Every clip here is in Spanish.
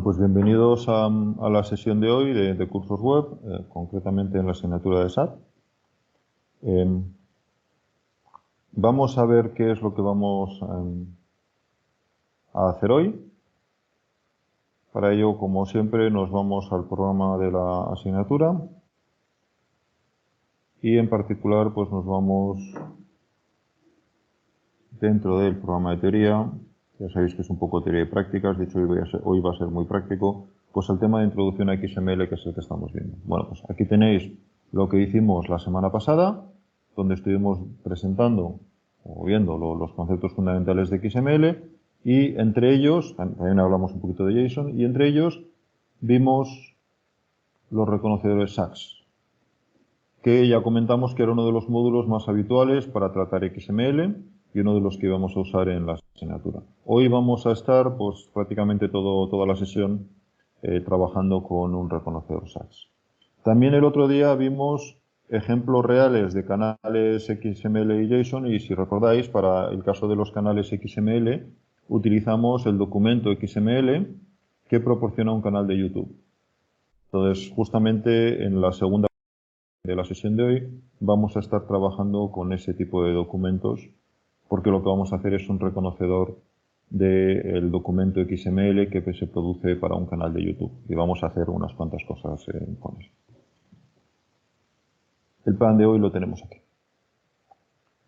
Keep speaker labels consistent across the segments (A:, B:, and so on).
A: Pues bienvenidos a la sesión de hoy de cursos web, concretamente en la asignatura de SAT. Vamos a ver qué es lo que vamos a hacer hoy. Para ello, como siempre, nos vamos al programa de la asignatura y en particular pues nos vamos dentro del programa de teoría. Ya sabéis que es un poco teoría y prácticas, de hecho hoy va a ser muy práctico, pues el tema de introducción a XML, que es el que estamos viendo. Bueno, pues aquí tenéis lo que hicimos la semana pasada, donde estuvimos presentando o viendo los conceptos fundamentales de XML, y entre ellos, también hablamos un poquito de JSON, y entre ellos vimos los reconocedores SACS, que ya comentamos que era uno de los módulos más habituales para tratar XML, y uno de los que íbamos a usar en la asignatura. Hoy vamos a estar pues prácticamente toda la sesión trabajando con un reconocedor SACS. También el otro día vimos ejemplos reales de canales XML y JSON, y si recordáis, para el caso de los canales XML utilizamos el documento XML que proporciona un canal de YouTube. Entonces, justamente en la segunda de la sesión de hoy vamos a estar trabajando con ese tipo de documentos, porque lo que vamos a hacer es un reconocedor del documento XML que se produce para un canal de YouTube, y vamos a hacer unas cuantas cosas con eso. El plan de hoy lo tenemos aquí.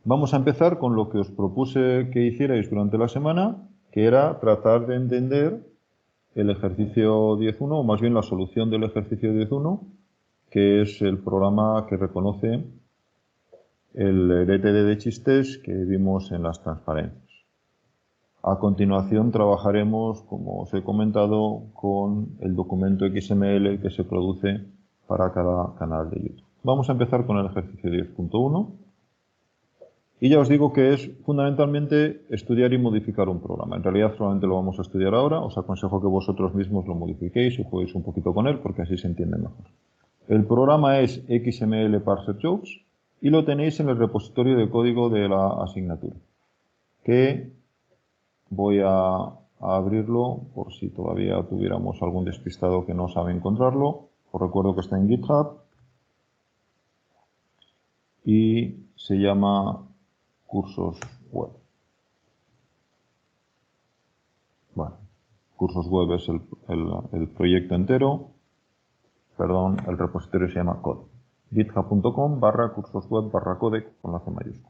A: Vamos a empezar con lo que os propuse que hicierais durante la semana, que era tratar de entender el ejercicio 10.1, o más bien la solución del ejercicio 10.1, que es el programa que reconoce el DTD de chistes que vimos en las transparencias. A continuación trabajaremos, como os he comentado, con el documento XML que se produce para cada canal de YouTube. Vamos a empezar con el ejercicio 10.1. Y ya os digo que es fundamentalmente estudiar y modificar un programa. En realidad solamente lo vamos a estudiar ahora. Os aconsejo que vosotros mismos lo modifiquéis y juguéis un poquito con él, porque así se entiende mejor. El programa es XML Parser Jokes y lo tenéis en el repositorio de código de la asignatura, que voy a abrirlo por si todavía tuviéramos algún despistado que no sabe encontrarlo. Os recuerdo que está en GitHub y se llama Cursos Web. Bueno, Cursos Web es el proyecto entero. Perdón, el repositorio se llama code. github.com/cursosweb/code con la C mayúscula.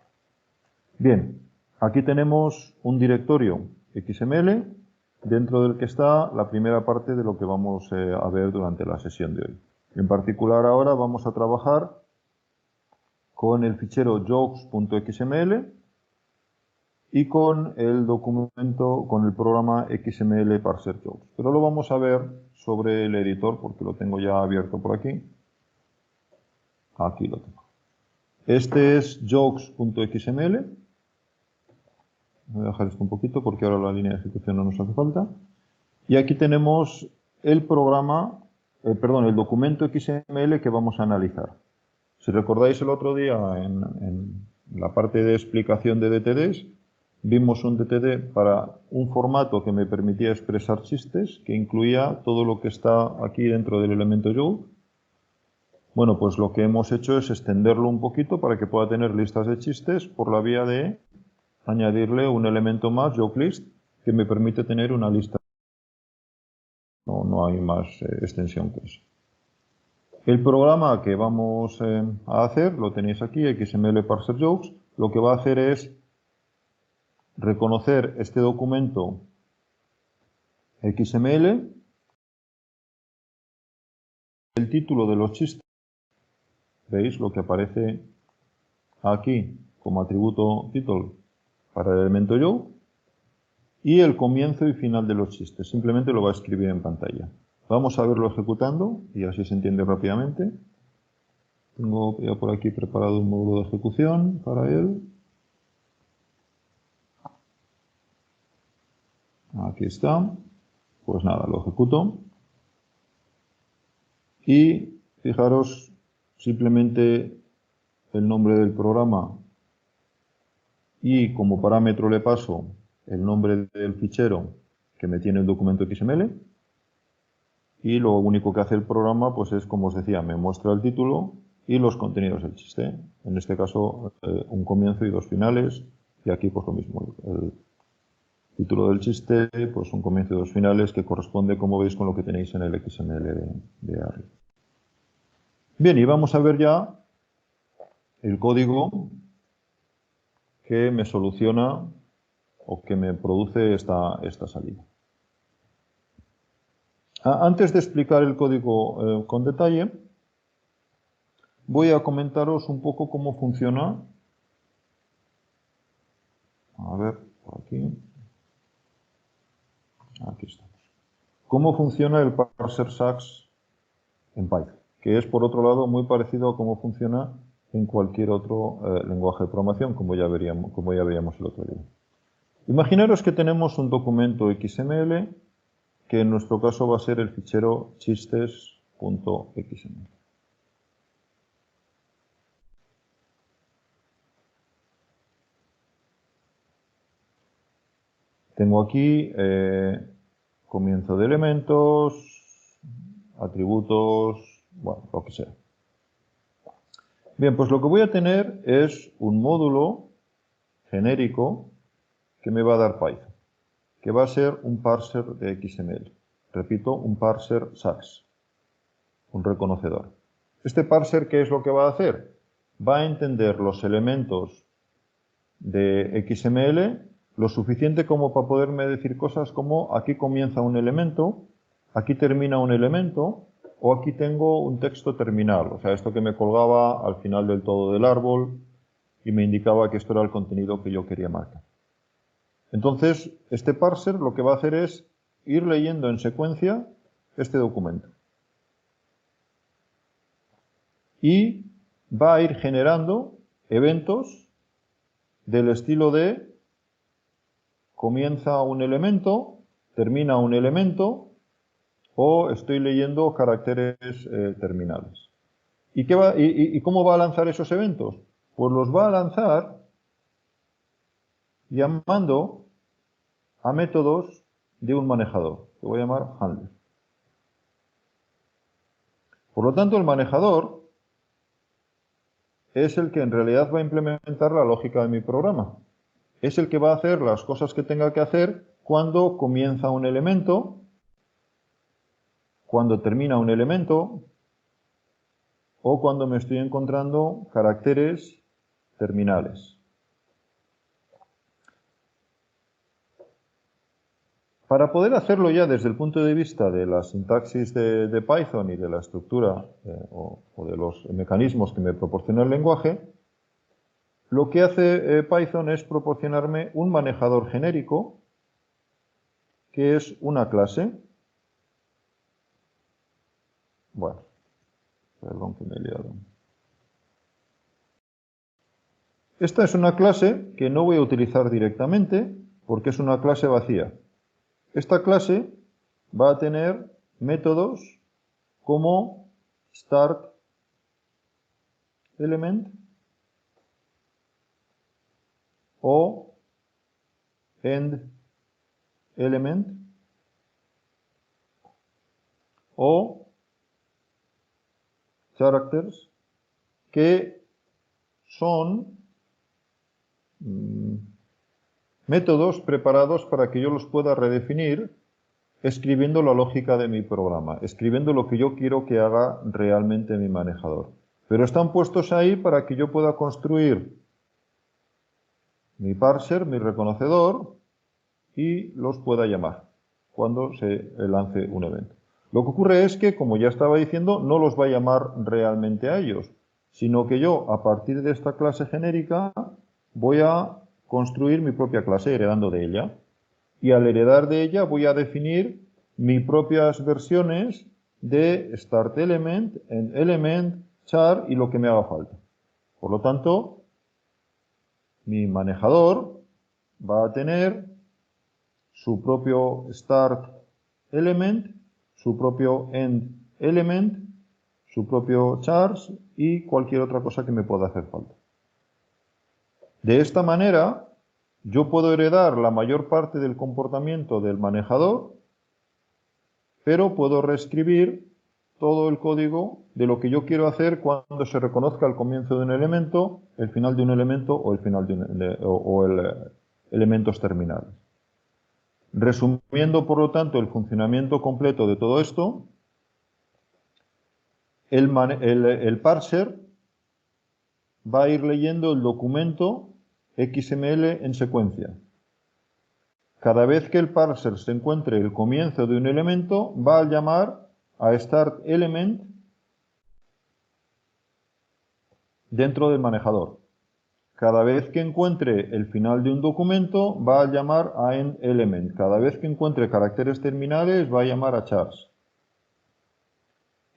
A: Bien, aquí tenemos un directorio XML dentro del que está la primera parte de lo que vamos a ver durante la sesión de hoy. En particular ahora vamos a trabajar con el fichero jokes.xml y con el documento, con el programa XML Parser Jokes. Pero lo vamos a ver sobre el editor porque lo tengo ya abierto por aquí. Aquí lo tengo. Este es jokes.xml. Voy a dejar esto un poquito porque ahora la línea de ejecución no nos hace falta. Y aquí tenemos el programa, el documento XML que vamos a analizar. Si recordáis el otro día en la parte de explicación de DTDs, vimos un DTD para un formato que me permitía expresar chistes, que incluía todo lo que está aquí dentro del elemento joke. Bueno, pues lo que hemos hecho es extenderlo un poquito para que pueda tener listas de chistes por la vía de añadirle un elemento más, jokelist, que me permite tener una lista. No hay más extensión que eso. El programa que vamos a hacer, lo tenéis aquí, XML Parser Jokes, lo que va a hacer es reconocer este documento XML, el título de los chistes, veis lo que aparece aquí como atributo title para el elemento joke, y el comienzo y final de los chistes, simplemente lo va a escribir en pantalla. Vamos a verlo ejecutando y así se entiende rápidamente. Tengo ya por aquí preparado un módulo de ejecución para él. Aquí está. Pues nada, lo ejecuto. Y fijaros, simplemente el nombre del programa y como parámetro le paso el nombre del fichero que me tiene el documento XML. y lo único que hace el programa pues es, como os decía, me muestra el título y los contenidos del chiste. En este caso, un comienzo y dos finales, y aquí pues lo mismo. El título del chiste, pues un comienzo y dos finales que corresponde, como veis, con lo que tenéis en el XML de arriba. Bien, y vamos a ver ya el código que me soluciona o que me produce esta salida. Antes de explicar el código con detalle, voy a comentaros un poco cómo funciona. A ver, por aquí. Aquí estamos. Cómo funciona el parser Sax en Python, que es, por otro lado, muy parecido a cómo funciona en cualquier otro lenguaje de programación, como ya veíamos el otro día. Imaginaros que tenemos un documento XML, que en nuestro caso va a ser el fichero chistes.xml. Tengo aquí comienzo de elementos, atributos, bueno, lo que sea. Bien, pues lo que voy a tener es un módulo genérico que me va a dar Python, que va a ser un parser de XML. Repito, un parser Sax, un reconocedor. Este parser, ¿qué es lo que va a hacer? Va a entender los elementos de XML lo suficiente como para poderme decir cosas como aquí comienza un elemento, aquí termina un elemento, o aquí tengo un texto terminal, o sea, esto que me colgaba al final del todo del árbol y me indicaba que esto era el contenido que yo quería marcar. Entonces, este parser lo que va a hacer es ir leyendo en secuencia este documento. Y va a ir generando eventos del estilo de comienza un elemento, termina un elemento, o estoy leyendo caracteres terminales. ¿Y cómo va a lanzar esos eventos? Pues los va a lanzar llamando a métodos de un manejador, que voy a llamar handler. Por lo tanto, el manejador es el que en realidad va a implementar la lógica de mi programa. Es el que va a hacer las cosas que tenga que hacer cuando comienza un elemento, cuando termina un elemento, o cuando me estoy encontrando caracteres terminales. Para poder hacerlo ya desde el punto de vista de la sintaxis de Python y de la estructura o de los mecanismos que me proporciona el lenguaje, lo que hace Python es proporcionarme un manejador genérico, que es una clase. Bueno, perdón que me he liado. Esta es una clase que no voy a utilizar directamente porque es una clase vacía. Esta clase va a tener métodos como start element o end element o characters, que son métodos preparados para que yo los pueda redefinir escribiendo la lógica de mi programa, escribiendo lo que yo quiero que haga realmente mi manejador. Pero están puestos ahí para que yo pueda construir mi parser, mi reconocedor, y los pueda llamar cuando se lance un evento. Lo que ocurre es que, como ya estaba diciendo, no los va a llamar realmente a ellos, sino que yo, a partir de esta clase genérica, voy a construir mi propia clase heredando de ella. Y al heredar de ella voy a definir mis propias versiones de start element, end element, char y lo que me haga falta. Por lo tanto, mi manejador va a tener su propio start element, su propio end element, su propio chars y cualquier otra cosa que me pueda hacer falta. De esta manera, yo puedo heredar la mayor parte del comportamiento del manejador, pero puedo reescribir todo el código de lo que yo quiero hacer cuando se reconozca el comienzo de un elemento, el final de un elemento o el final elementos terminales. Resumiendo, por lo tanto, el funcionamiento completo de todo esto, el parser va a ir leyendo el documento XML en secuencia. Cada vez que el parser se encuentre el comienzo de un elemento, va a llamar a start element dentro del manejador. Cada vez que encuentre el final de un documento, va a llamar a end element. Cada vez que encuentre caracteres terminales, va a llamar a chars.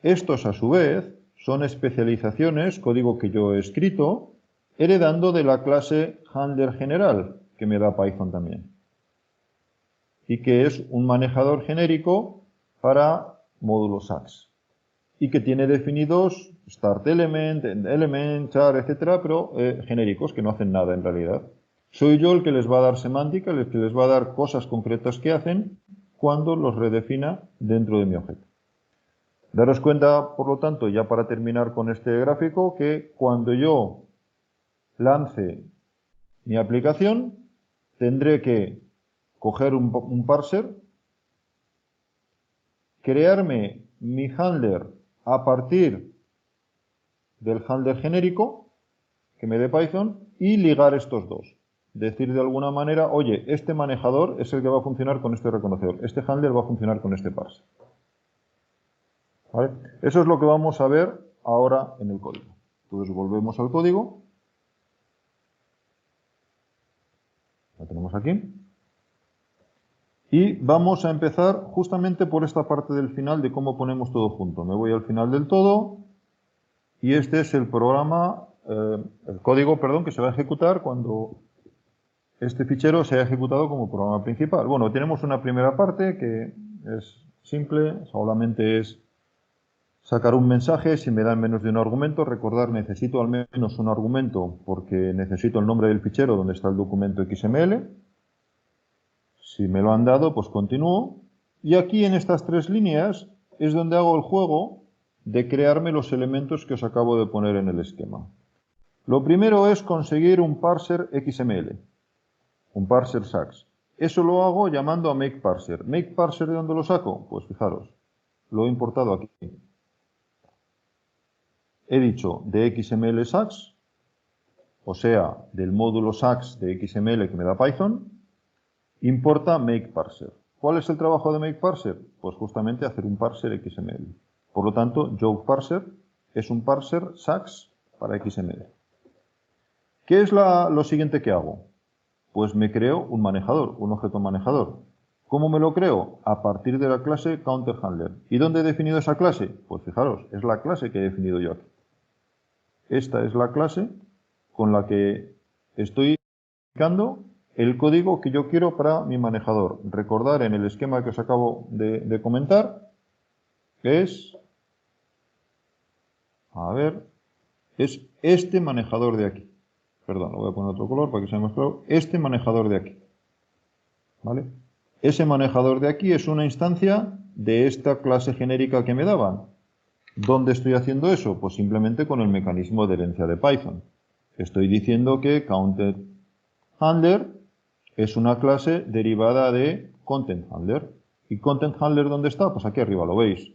A: Estos, a su vez, son especializaciones, código que yo he escrito, heredando de la clase handler general, que me da Python también. Y que es un manejador genérico para módulos SACS. Y que tiene definidos start element, end element, char, etcétera, pero genéricos, que no hacen nada en realidad. Soy yo el que les va a dar semántica, el que les va a dar cosas concretas que hacen cuando los redefina dentro de mi objeto. Daros cuenta, por lo tanto, ya para terminar con este gráfico, que cuando yo lance mi aplicación, tendré que coger un parser, crearme mi handler a partir del handler genérico que me dé Python y ligar estos dos. Decir de alguna manera, oye, este manejador es el que va a funcionar con este reconocedor, este handler va a funcionar con este parser. ¿Vale? Eso es lo que vamos a ver ahora en el código. Entonces volvemos al código. Lo tenemos aquí. Y vamos a empezar justamente por esta parte del final de cómo ponemos todo junto. Me voy al final del todo y este es el programa, el código, perdón, que se va a ejecutar cuando este fichero sea ejecutado como programa principal. Bueno, tenemos una primera parte que es simple, solamente es sacar un mensaje. Si me dan menos de un argumento, recordar, necesito al menos un argumento porque necesito el nombre del fichero donde está el documento XML. Si me lo han dado, pues continúo. Y aquí en estas tres líneas es donde hago el juego de crearme los elementos que os acabo de poner en el esquema. Lo primero es conseguir un parser XML, un parser SACS. Eso lo hago llamando a makeParser. ¿MakeParser de dónde lo saco? Pues fijaros, lo he importado aquí. He dicho de XML SACS, o sea, del módulo SACS de XML que me da Python, importa makeParser. ¿Cuál es el trabajo de makeParser? Pues justamente hacer un parser XML. Por lo tanto, jokeParser es un parser SACS para XML. ¿Qué es lo siguiente que hago? Pues me creo un manejador, un objeto manejador. ¿Cómo me lo creo? A partir de la clase CounterHandler. ¿Y dónde he definido esa clase? Pues fijaros, es la clase que he definido yo aquí. Esta es la clase con la que estoy aplicando el código que yo quiero para mi manejador. Recordar en el esquema que os acabo de comentar, es este manejador de aquí. Perdón, lo voy a poner otro color para que sea más claro. Este manejador de aquí. ¿Vale? Ese manejador de aquí es una instancia de esta clase genérica que me daban. ¿Dónde estoy haciendo eso? Pues simplemente con el mecanismo de herencia de Python. Estoy diciendo que CounterHandler es una clase derivada de ContentHandler. ¿Y ContentHandler dónde está? Pues aquí arriba lo veis.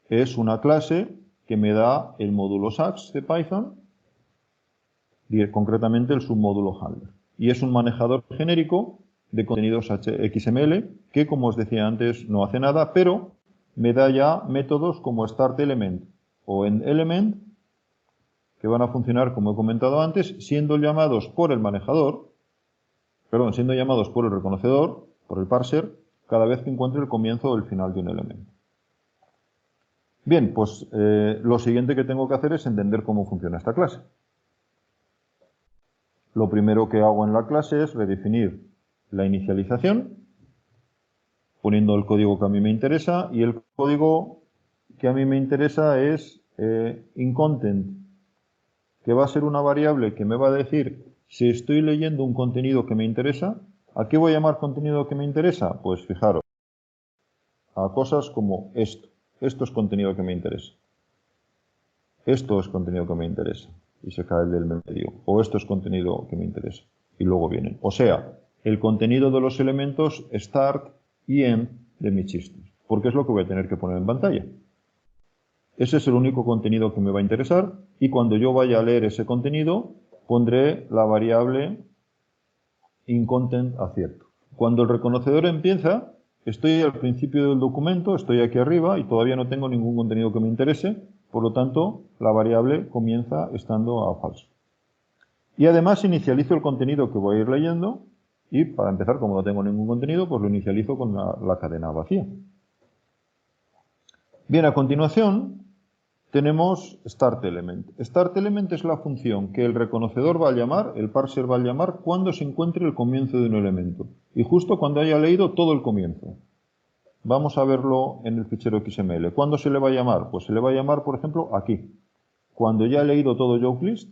A: Es una clase que me da el módulo SACS de Python, y concretamente el submódulo handler. Y es un manejador genérico de contenidos XML que, como os decía antes, no hace nada, pero me da ya métodos como start element o end element que van a funcionar, como he comentado antes, siendo llamados por el manejador, perdón, siendo llamados por el reconocedor, por el parser, cada vez que encuentre el comienzo o el final de un elemento. Bien, pues lo siguiente que tengo que hacer es entender cómo funciona esta clase. Lo primero que hago en la clase es redefinir la inicialización, poniendo el código que a mí me interesa, y el código que a mí me interesa es inContent, que va a ser una variable que me va a decir si estoy leyendo un contenido que me interesa. ¿A qué voy a llamar contenido que me interesa? Pues fijaros, a cosas como esto. Esto es contenido que me interesa. Esto es contenido que me interesa. Y se cae el del medio. O esto es contenido que me interesa. Y luego vienen. O sea, el contenido de los elementos start y end de mi chiste. Porque es lo que voy a tener que poner en pantalla. Ese es el único contenido que me va a interesar. Y cuando yo vaya a leer ese contenido, pondré la variable inContent acierto. Cuando el reconocedor empieza, estoy al principio del documento, estoy aquí arriba y todavía no tengo ningún contenido que me interese, por lo tanto, la variable comienza estando a falso. Y además inicializo el contenido que voy a ir leyendo y para empezar, como no tengo ningún contenido, pues lo inicializo con la cadena vacía. Bien, a continuación tenemos start element. Start element es la función que el reconocedor va a llamar, el parser va a llamar cuando se encuentre el comienzo de un elemento. Y justo cuando haya leído todo el comienzo. Vamos a verlo en el fichero XML. ¿Cuándo se le va a llamar? Pues se le va a llamar, por ejemplo, aquí. Cuando ya he leído todo JokeList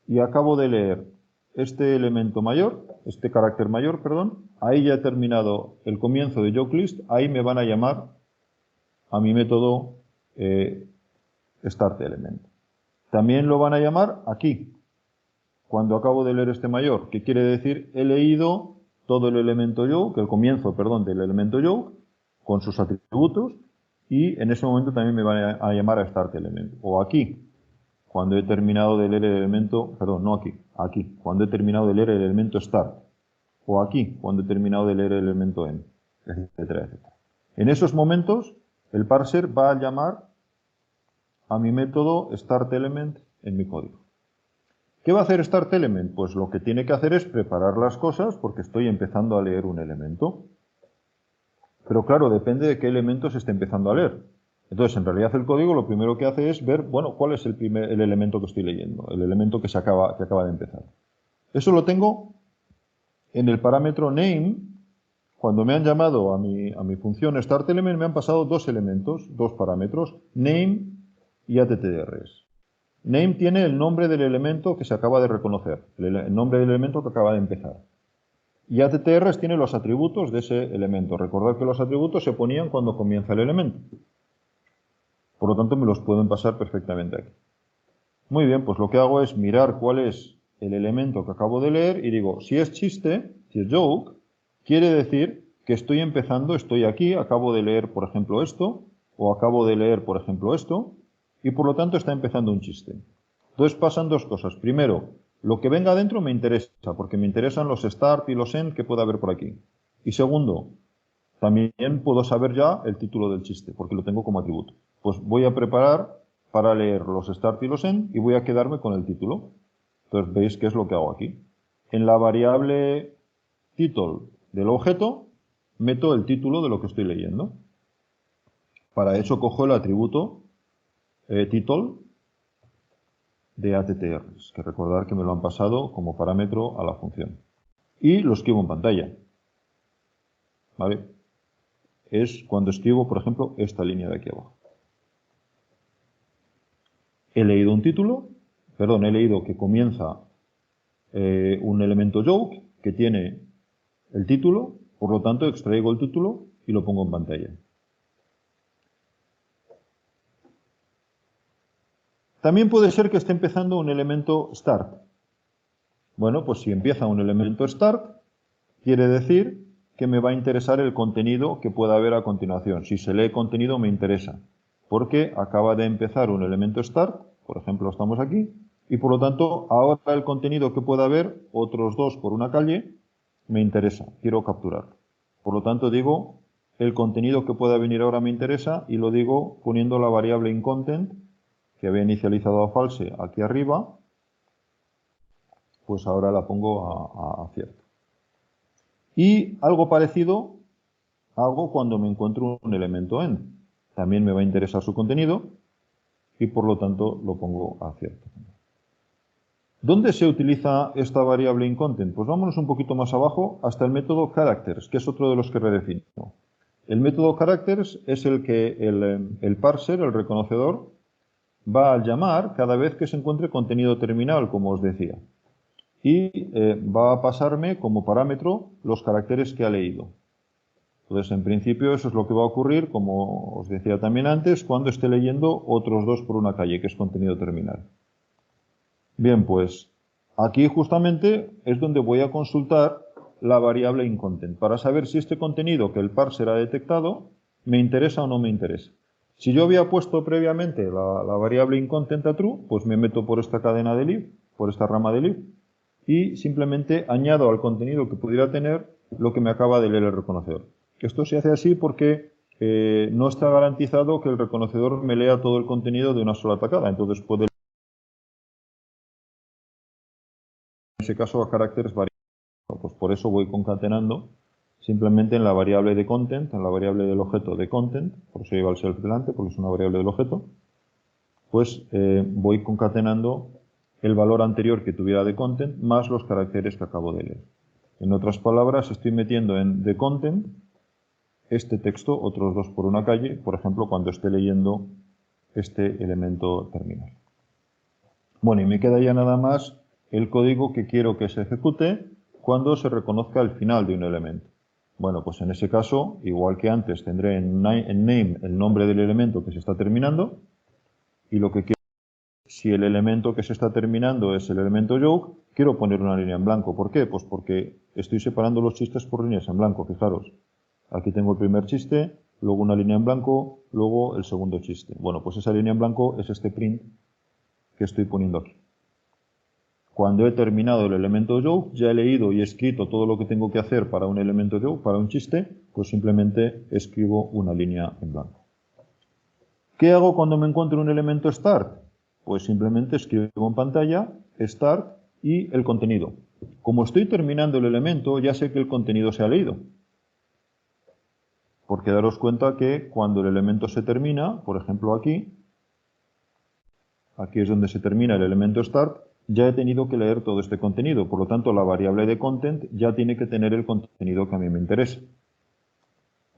A: y acabo de leer este elemento mayor, este carácter mayor, perdón, ahí ya he terminado el comienzo de JokeList, ahí me van a llamar a mi método startElement. También lo van a llamar aquí, cuando acabo de leer este mayor, que quiere decir he leído todo el elemento yoke, el comienzo, perdón, del elemento yoke, con sus atributos, y en ese momento también me van a llamar a startElement. O aquí, cuando he terminado de leer el elemento, perdón, no aquí, aquí, cuando he terminado de leer el elemento start. O aquí, cuando he terminado de leer el elemento end, etcétera, etcétera. En esos momentos, el parser va a llamar a mi método startElement en mi código. ¿Qué va a hacer startElement? Pues lo que tiene que hacer es preparar las cosas porque estoy empezando a leer un elemento. Pero claro, depende de qué elemento se esté empezando a leer. Entonces, en realidad el código lo primero que hace es ver, bueno, cuál es el elemento que estoy leyendo, el elemento que acaba de empezar. Eso lo tengo en el parámetro name. Cuando me han llamado a mi función startElement me han pasado dos elementos, dos parámetros, name y attrs. Name tiene el nombre del elemento que se acaba de reconocer, el nombre del elemento que acaba de empezar. Y attrs tiene los atributos de ese elemento. Recordad que los atributos se ponían cuando comienza el elemento. Por lo tanto, me los pueden pasar perfectamente aquí. Muy bien, pues lo que hago es mirar cuál es el elemento que acabo de leer y digo, si es chiste, si es joke, quiere decir que estoy empezando, estoy aquí, acabo de leer, por ejemplo, esto, o acabo de leer, por ejemplo, esto, y por lo tanto está empezando un chiste. Entonces pasan dos cosas. Primero, lo que venga adentro me interesa, porque me interesan los start y los end que pueda haber por aquí. Y segundo, también puedo saber ya el título del chiste, porque lo tengo como atributo. Pues voy a preparar para leer los start y los end y voy a quedarme con el título. Entonces veis qué es lo que hago aquí. En la variable title del objeto meto el título de lo que estoy leyendo. Para eso cojo el atributo title de attrs, que recordar que me lo han pasado como parámetro a la función. Y lo escribo en pantalla. ¿Vale? Es cuando escribo, por ejemplo, esta línea de aquí abajo. He leído un título, perdón, he leído que comienza un elemento joke que tiene el título, por lo tanto extraigo el título y lo pongo en pantalla. También puede ser que esté empezando un elemento start. Bueno, pues si empieza un elemento start, quiere decir que me va a interesar el contenido que pueda haber a continuación. Si se lee contenido me interesa, porque acaba de empezar un elemento start, por ejemplo estamos aquí, y por lo tanto ahora el contenido que pueda haber, otros dos por una calle, me interesa, quiero capturar. Por lo tanto digo, el contenido que pueda venir ahora me interesa y lo digo poniendo la variable inContent que había inicializado a false aquí arriba, pues ahora la pongo a cierto. Y algo parecido hago cuando me encuentro un elemento end. También me va a interesar su contenido y por lo tanto lo pongo a cierto. ¿Dónde se utiliza esta variable inContent? Pues vámonos un poquito más abajo hasta el método characters, que es otro de los que redefino. El método characters es el que el parser, el reconocedor, va a llamar cada vez que se encuentre contenido terminal, como os decía. Y va a pasarme como parámetro los caracteres que ha leído. Entonces, en principio, eso es lo que va a ocurrir, como os decía también antes, cuando esté leyendo otros dos por una calle, que es contenido terminal. Bien, pues aquí justamente es donde voy a consultar la variable inContent para saber si este contenido que el parser ha detectado me interesa o no me interesa. Si yo había puesto previamente la variable inContent a true, pues me meto por esta cadena de live, por esta rama de live, y simplemente añado al contenido que pudiera tener lo que me acaba de leer el reconocedor. Esto se hace así porque no está garantizado que el reconocedor me lea todo el contenido de una sola tacada, entonces puede en ese caso a caracteres variables. Pues por eso voy concatenando simplemente en la variable de content, en la variable del objeto de content, por eso lleva el self delante, porque es una variable del objeto, pues voy concatenando el valor anterior que tuviera de content más los caracteres que acabo de leer. En otras palabras, estoy metiendo en the content este texto, otros dos por una calle, por ejemplo, cuando esté leyendo este elemento terminal. Bueno, y me queda ya nada más el código que quiero que se ejecute cuando se reconozca el final de un elemento. Bueno, pues en ese caso, igual que antes, tendré en name el nombre del elemento que se está terminando, y lo que quiero, si el elemento que se está terminando es el elemento joke, quiero poner una línea en blanco. ¿Por qué? Pues porque estoy separando los chistes por líneas en blanco, fijaros. Aquí tengo el primer chiste, luego una línea en blanco, luego el segundo chiste. Bueno, pues esa línea en blanco es este print que estoy poniendo aquí. Cuando he terminado el elemento joke, ya he leído y escrito todo lo que tengo que hacer para un elemento joke, para un chiste, pues simplemente escribo una línea en blanco. ¿Qué hago cuando me encuentro un elemento start? Pues simplemente escribo en pantalla start y el contenido. Como estoy terminando el elemento, ya sé que el contenido se ha leído. Porque daros cuenta que cuando el elemento se termina, por ejemplo aquí es donde se termina el elemento start, ya he tenido que leer todo este contenido. Por lo tanto, la variable de content ya tiene que tener el contenido que a mí me interesa.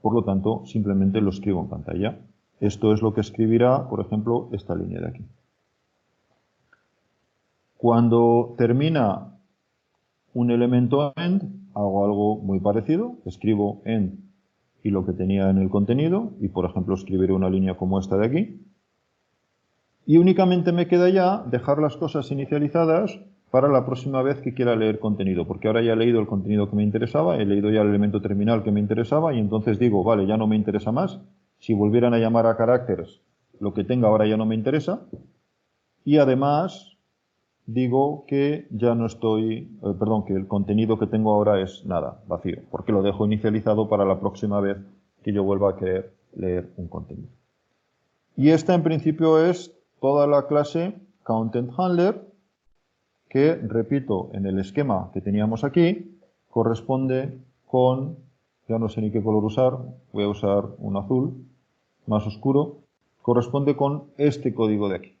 A: Por lo tanto, simplemente lo escribo en pantalla. Esto es lo que escribirá, por ejemplo, esta línea de aquí. Cuando termina un elemento end, hago algo muy parecido. Escribo end y lo que tenía en el contenido, y por ejemplo escribiré una línea como esta de aquí. Y únicamente me queda ya dejar las cosas inicializadas para la próxima vez que quiera leer contenido, porque ahora ya he leído el contenido que me interesaba, he leído ya el elemento terminal que me interesaba, y entonces digo, vale, ya no me interesa más. Si volvieran a llamar a characters, lo que tenga ahora ya no me interesa. Y además digo que ya no estoy, que el contenido que tengo ahora es nada, vacío, porque lo dejo inicializado para la próxima vez que yo vuelva a querer leer un contenido. Y esta en principio es toda la clase ContentHandler, que, repito, en el esquema que teníamos aquí, corresponde con, ya no sé ni qué color usar, voy a usar un azul más oscuro, corresponde con este código de aquí,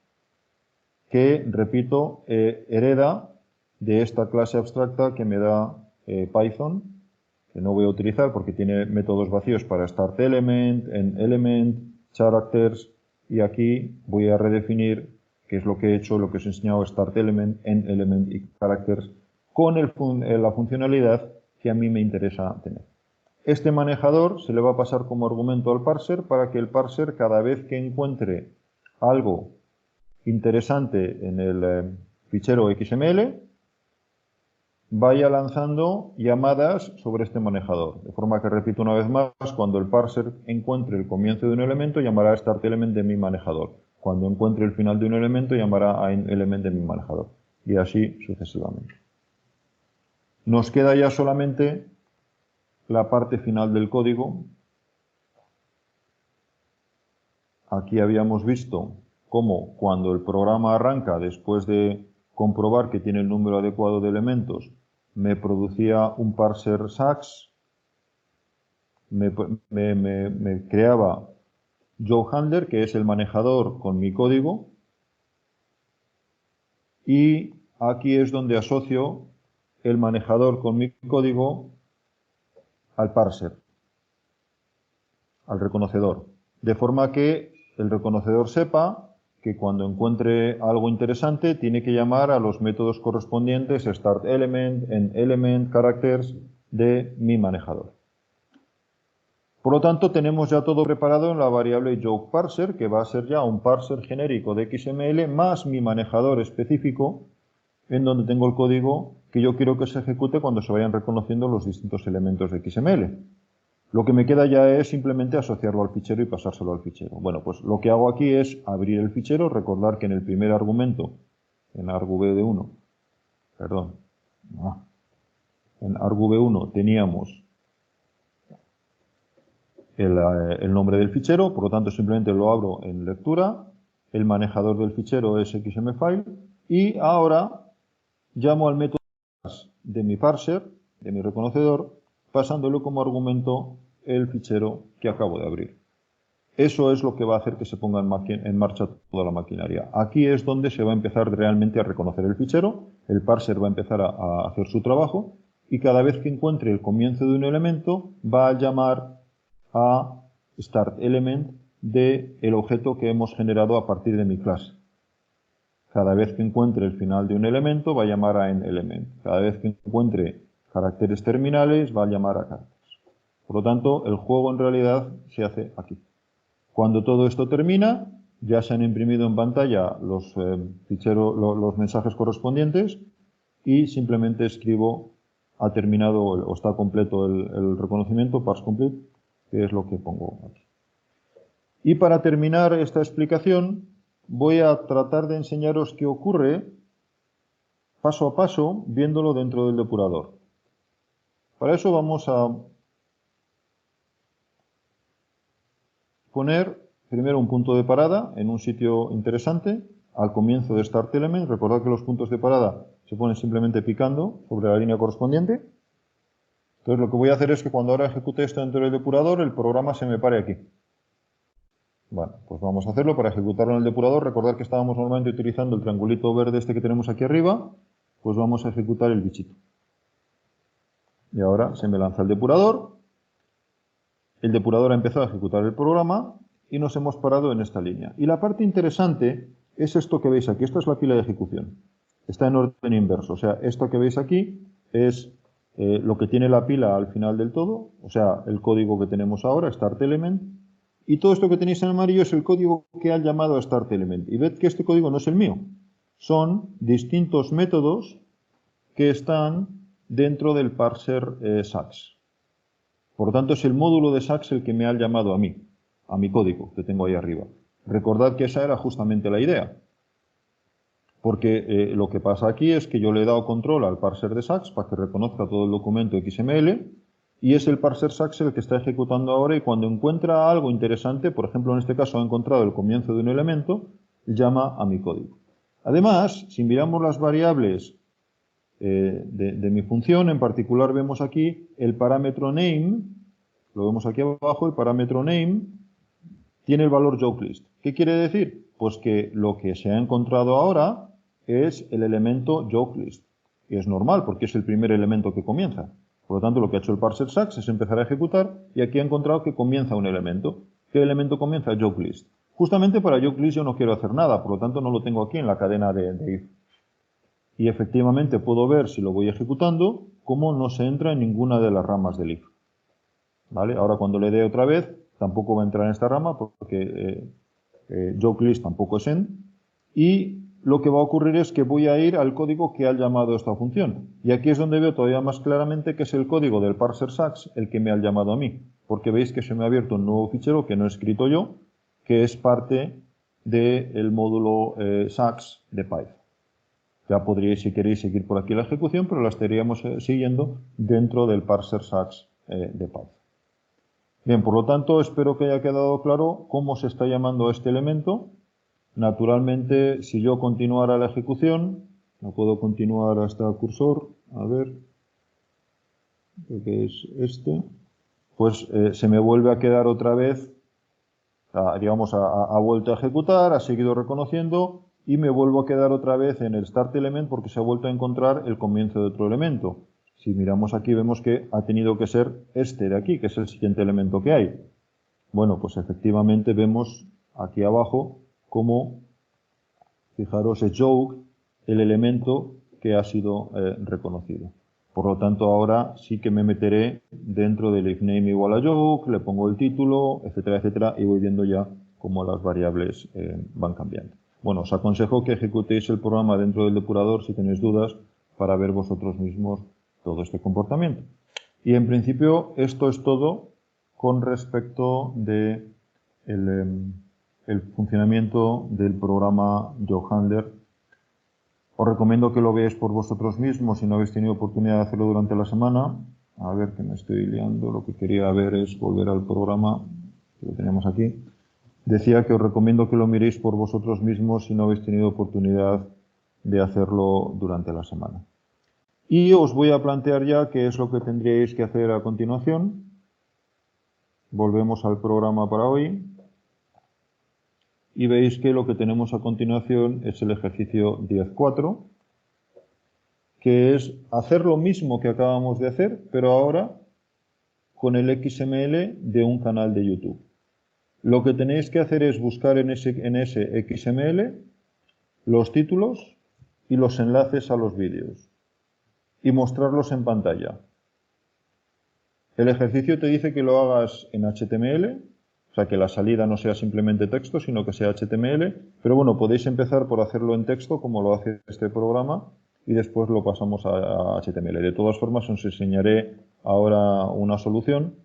A: que, repito, hereda de esta clase abstracta que me da Python, que no voy a utilizar porque tiene métodos vacíos para start element, end element, characters, y aquí voy a redefinir, que es lo que he hecho, lo que os he enseñado, start element, end element y characters, con la funcionalidad que a mí me interesa tener. Este manejador se le va a pasar como argumento al parser para que el parser, cada vez que encuentre algo interesante en el fichero XML, vaya lanzando llamadas sobre este manejador. De forma que, repito una vez más, cuando el parser encuentre el comienzo de un elemento, llamará a start element de mi manejador. Cuando encuentre el final de un elemento, llamará a end element de mi manejador. Y así sucesivamente. Nos queda ya solamente la parte final del código. Aquí habíamos visto cómo cuando el programa arranca, después de comprobar que tiene el número adecuado de elementos, me producía un parser SAX, me creaba JoeHandler, que es el manejador con mi código, y aquí es donde asocio el manejador con mi código al parser, al reconocedor, de forma que el reconocedor sepa que cuando encuentre algo interesante tiene que llamar a los métodos correspondientes start element, end element, characters de mi manejador. Por lo tanto, tenemos ya todo preparado en la variable jokeParser, que va a ser ya un parser genérico de XML más mi manejador específico, en donde tengo el código que yo quiero que se ejecute cuando se vayan reconociendo los distintos elementos de XML. Lo que me queda ya es simplemente asociarlo al fichero y pasárselo al fichero. Bueno, pues lo que hago aquí es abrir el fichero, recordar que en el primer argumento, en argv1, perdón, en argv1 teníamos el nombre del fichero, por lo tanto simplemente lo abro en lectura, el manejador del fichero es xmfile y ahora llamo al método de mi parser, de mi reconocedor, pasándole como argumento el fichero que acabo de abrir. Eso es lo que va a hacer que se ponga en marcha toda la maquinaria. Aquí es donde se va a empezar realmente a reconocer el fichero, el parser va a empezar a hacer su trabajo y cada vez que encuentre el comienzo de un elemento va a llamar a startElement del objeto que hemos generado a partir de mi clase. Cada vez que encuentre el final de un elemento va a llamar a endElement. Cada vez que encuentre caracteres terminales va a llamar a caracteres. Por lo tanto, el juego en realidad se hace aquí. Cuando todo esto termina, ya se han imprimido en pantalla los mensajes correspondientes y simplemente escribo ha terminado o está completo el reconocimiento, parse complete, que es lo que pongo aquí. Y para terminar esta explicación, voy a tratar de enseñaros qué ocurre paso a paso, viéndolo dentro del depurador. Para eso vamos a poner primero un punto de parada en un sitio interesante, al comienzo de startElement. Recordad que los puntos de parada se ponen simplemente picando sobre la línea correspondiente. Entonces lo que voy a hacer es que cuando ahora ejecute esto dentro del depurador, el programa se me pare aquí. Bueno, pues vamos a hacerlo. Para ejecutarlo en el depurador, recordad que estábamos normalmente utilizando el triangulito verde este que tenemos aquí arriba, pues vamos a ejecutar el bichito. Y ahora se me lanza el depurador ha empezado a ejecutar el programa y nos hemos parado en esta línea. Y la parte interesante es esto que veis aquí, esto es la pila de ejecución. Está en orden inverso, o sea, esto que veis aquí es lo que tiene la pila al final del todo, o sea, el código que tenemos ahora, startElement, y todo esto que tenéis en amarillo es el código que ha llamado a startElement. Y ved que este código no es el mío, son distintos métodos que están dentro del parser Sax. Por lo tanto, es el módulo de Sax el que me ha llamado a mí, a mi código que tengo ahí arriba. Recordad que esa era justamente la idea. Porque lo que pasa aquí es que yo le he dado control al parser de Sax para que reconozca todo el documento XML y es el parser Sax el que está ejecutando ahora y cuando encuentra algo interesante, por ejemplo en este caso ha encontrado el comienzo de un elemento, llama a mi código. Además, si miramos las variables de mi función, en particular vemos aquí el parámetro name, lo vemos aquí abajo, el parámetro name tiene el valor jokelist. ¿Qué quiere decir? Pues que lo que se ha encontrado ahora es el elemento jokelist. Y es normal porque es el primer elemento que comienza. Por lo tanto, lo que ha hecho el parser Sax es empezar a ejecutar y aquí ha encontrado que comienza un elemento. ¿Qué elemento comienza? Jokelist. Justamente para jokelist yo no quiero hacer nada, por lo tanto no lo tengo aquí en la cadena de if. Y efectivamente puedo ver, si lo voy ejecutando, cómo no se entra en ninguna de las ramas del if. ¿Vale? Ahora cuando le dé otra vez, tampoco va a entrar en esta rama porque jokelist tampoco es end. Y lo que va a ocurrir es que voy a ir al código que ha llamado esta función. Y aquí es donde veo todavía más claramente que es el código del parser Sax el que me ha llamado a mí. Porque veis que se me ha abierto un nuevo fichero que no he escrito yo, que es parte del módulo Sax de Python. Ya podríais, si queréis, seguir por aquí la ejecución, pero la estaríamos siguiendo dentro del parser Sax de Python. Bien, por lo tanto, espero que haya quedado claro cómo se está llamando a este elemento. Naturalmente, si yo continuara la ejecución, no puedo continuar hasta el cursor, a ver, creo que es este, pues se me vuelve a quedar otra vez, digamos, ha vuelto a ejecutar, ha seguido reconociendo, y me vuelvo a quedar otra vez en el start element porque se ha vuelto a encontrar el comienzo de otro elemento. Si miramos aquí vemos que ha tenido que ser este de aquí, que es el siguiente elemento que hay. Bueno, pues efectivamente vemos aquí abajo cómo, fijaros, es joke el elemento que ha sido reconocido. Por lo tanto, ahora sí que me meteré dentro del if name igual a joke, le pongo el título, etcétera, etcétera, y voy viendo ya cómo las variables van cambiando. Bueno, os aconsejo que ejecutéis el programa dentro del depurador si tenéis dudas para ver vosotros mismos todo este comportamiento. Y en principio esto es todo con respecto de el funcionamiento del programa JokeHandler. Os recomiendo que lo veáis por vosotros mismos si no habéis tenido oportunidad de hacerlo durante la semana. A ver, que me estoy liando. Lo que quería ver es volver al programa, que lo tenemos aquí. Decía que os recomiendo que lo miréis por vosotros mismos si no habéis tenido oportunidad de hacerlo durante la semana. Y os voy a plantear ya qué es lo que tendríais que hacer a continuación. Volvemos al programa para hoy. Y veis que lo que tenemos a continuación es el ejercicio 10.4, que es hacer lo mismo que acabamos de hacer, pero ahora con el XML de un canal de YouTube. Lo que tenéis que hacer es buscar en ese XML los títulos y los enlaces a los vídeos y mostrarlos en pantalla. El ejercicio te dice que lo hagas en HTML, o sea, que la salida no sea simplemente texto, sino que sea HTML, pero bueno, podéis empezar por hacerlo en texto, como lo hace este programa, y después lo pasamos a HTML. De todas formas, os enseñaré ahora una solución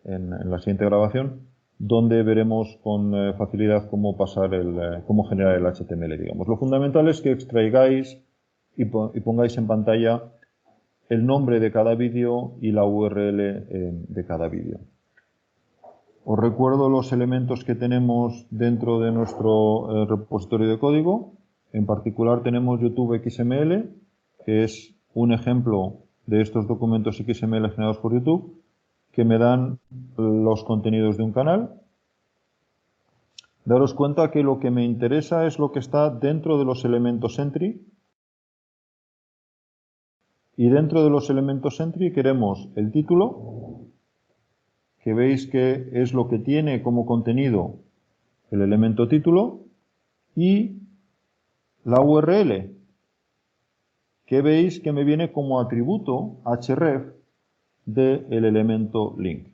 A: en la siguiente grabación, donde veremos con facilidad cómo cómo generar el HTML, digamos. Lo fundamental es que extraigáis y pongáis en pantalla el nombre de cada vídeo y la URL de cada vídeo. Os recuerdo los elementos que tenemos dentro de nuestro repositorio de código. En particular tenemos YouTube XML, que es un ejemplo de estos documentos XML generados por YouTube, que me dan los contenidos de un canal. Daros cuenta que lo que me interesa es lo que está dentro de los elementos entry. Y dentro de los elementos entry queremos el título, que veis que es lo que tiene como contenido el elemento título, y la URL, que veis que me viene como atributo href del elemento link.